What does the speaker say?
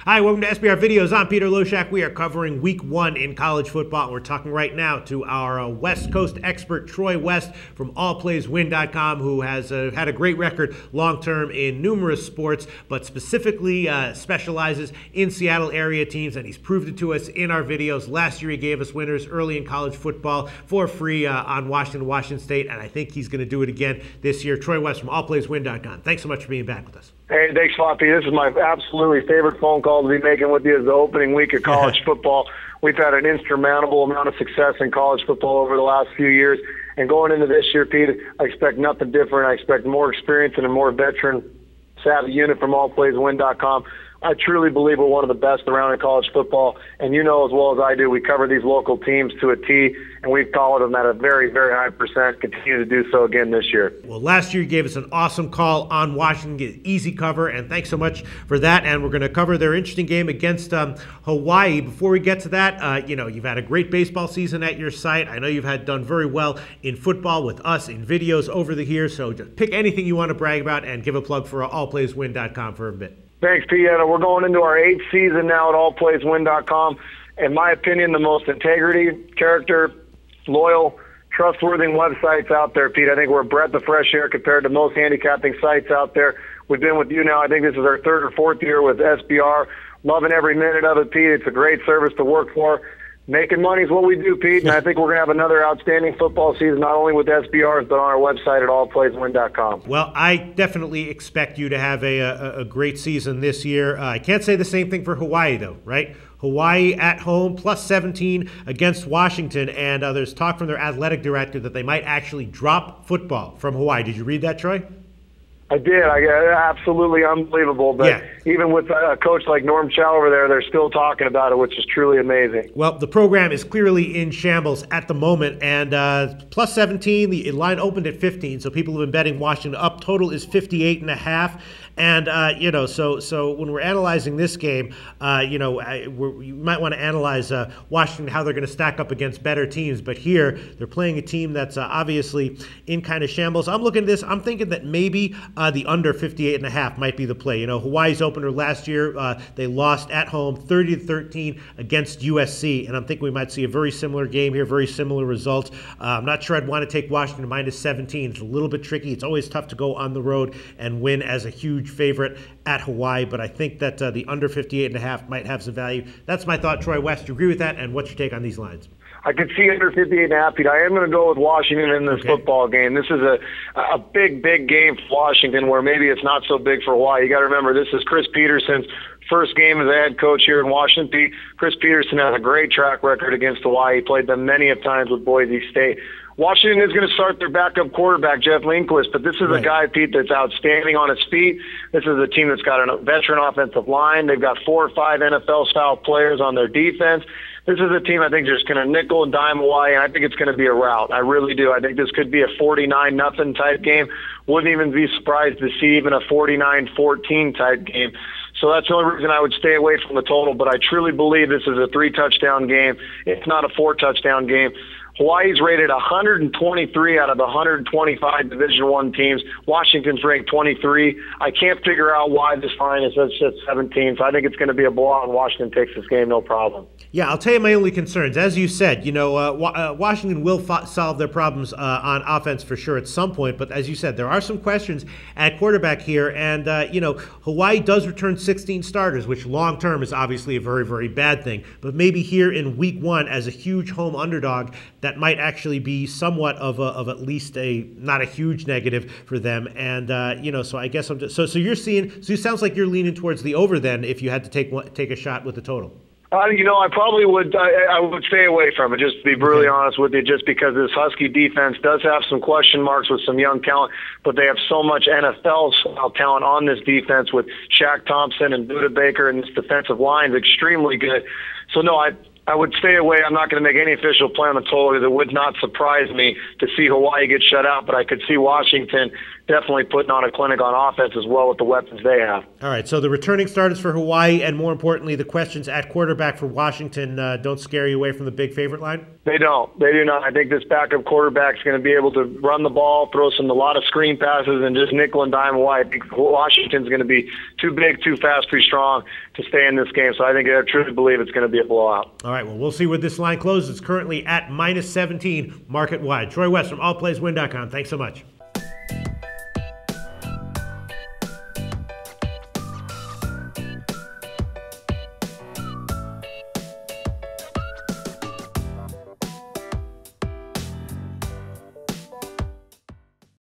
Hi, welcome to SBR Videos. I'm Peter Loshak. We are covering Week 1 in college football. We're talking right now to our West Coast expert, Troy West from AllPlaysWin.com, who has had a great record long-term in numerous sports, but specifically specializes in Seattle area teams, and he's proved it to us in our videos. Last year, he gave us winners early in college football for free on Washington State, and I think he's going to do it again this year. Troy West from AllPlaysWin.com. Thanks so much for being back with us. Hey, thanks, Floppy. This is my absolutely favorite phone call to be making with you as the opening week of college football. We've had an insurmountable amount of success in college football over the last few years. And going into this year, Pete, I expect nothing different. I expect more experience and a more veteran-savvy unit from AllPlaysWin.com. I truly believe we're one of the best around in college football. And you know as well as I do, we cover these local teams to a T, and we've followed them at a very, very high percent. Continue to do so again this year. Well, last year you gave us an awesome call on Washington, easy cover, and thanks so much for that. And we're going to cover their interesting game against Hawaii. Before we get to that, you've had a great baseball season at your site. I know you've done very well in football with us in videos over the years. So just pick anything you want to brag about and give a plug for AllPlaysWin.com for a bit. Thanks, Pete. We're going into our 8th season now at AllPlaysWin.com. In my opinion, the most integrity, character, loyal, trustworthy websites out there, Pete. I think we're a breath of fresh air compared to most handicapping sites out there. We've been with you now. I think this is our 3rd or 4th year with SBR. Loving every minute of it, Pete. It's a great service to work for. Making money is what we do, Pete, and I think we're going to have another outstanding football season, not only with SBRs, but on our website at allplayswin.com. Well, I definitely expect you to have a great season this year. I can't say the same thing for Hawaii, though, right? Hawaii at home, plus 17 against Washington, and there's talk from their athletic director that they might actually drop football from Hawaii. Did you read that, Troy? I did. Absolutely unbelievable. But even with a coach like Norm Chow over there, they're still talking about it, which is truly amazing. Well, the program is clearly in shambles at the moment, and plus 17, the line opened at 15, so people have been betting Washington up. Total is 58.5. And, so when we're analyzing this game, you might want to analyze Washington, how they're going to stack up against better teams. But here, they're playing a team that's obviously in kind of shambles. I'm looking at this. I'm thinking that maybe the under 58.5 might be the play. Hawaii's opener last year, they lost at home 30-13 against USC. And I'm thinking we might see a very similar game here, very similar results. I'm not sure I'd want to take Washington minus 17. It's a little bit tricky. It's always tough to go on the road and win as a huge favorite at Hawaii, but I think that the under 58.5 might have some value. That's my thought, Troy West. Do you agree with that, and what's your take on these lines? I could see under 58.5, Pete. I am going to go with Washington in this football game. This is a big, big game for Washington, where maybe it's not so big for Hawaii. You got to remember, this is Chris Peterson's first game as a head coach here in Washington. Pete, Chris Peterson has a great track record against Hawaii. He played them many of times with Boise State. Washington is going to start their backup quarterback, Jeff Lindquist, but this is a guy, Pete, that's outstanding on his feet. This is a team that's got a veteran offensive line. They've got 4 or 5 NFL-style players on their defense. This is a team I think just going to nickel and dime Hawaii, and I think it's going to be a rout. I really do. I think this could be a 49-0 type game. Wouldn't even be surprised to see even a 49-14 type game. So that's the only reason I would stay away from the total, but I truly believe this is a 3-touchdown game. It's not a 4-touchdown game. Hawaii's rated 123 out of the 125 Division I teams. Washington's ranked 23. I can't figure out why this line is at 17, so I think it's going to be a blowout, and Washington takes this game, no problem. Yeah, I'll tell you my only concerns. As you said, Washington will solve their problems on offense for sure at some point, but as you said, there are some questions at quarterback here, and, Hawaii does return 16 starters, which long-term is obviously a very, very bad thing, but maybe here in Week 1 as a huge home underdog, that might actually be somewhat of at least not a huge negative for them. And, so I guess so you're seeing, so it sounds like you're leaning towards the over then if you had to take a shot with the total. I probably would. I would stay away from it, just to be brutally honest with you, just because this Husky defense does have some question marks with some young talent, but they have so much NFL-style talent on this defense with Shaq Thompson and Buda Baker, and this defensive line is extremely good. So, no, I would stay away. I'm not going to make any official play on the total because it would not surprise me to see Hawaii get shut out, but I could see Washington definitely putting on a clinic on offense as well with the weapons they have. All right, so the returning starters for Hawaii, and more importantly, the questions at quarterback for Washington don't scare you away from the big favorite line? They don't. They do not. I think this backup quarterback is going to be able to run the ball, throw a lot of screen passes, and just nickel and dime away. I think Washington's going to be too big, too fast, too strong to stay in this game. So I think I truly believe it's going to be a blowout. All right, well, we'll see where this line closes. It's currently at -17 market-wide. Troy West from allplayswin.com. Thanks so much.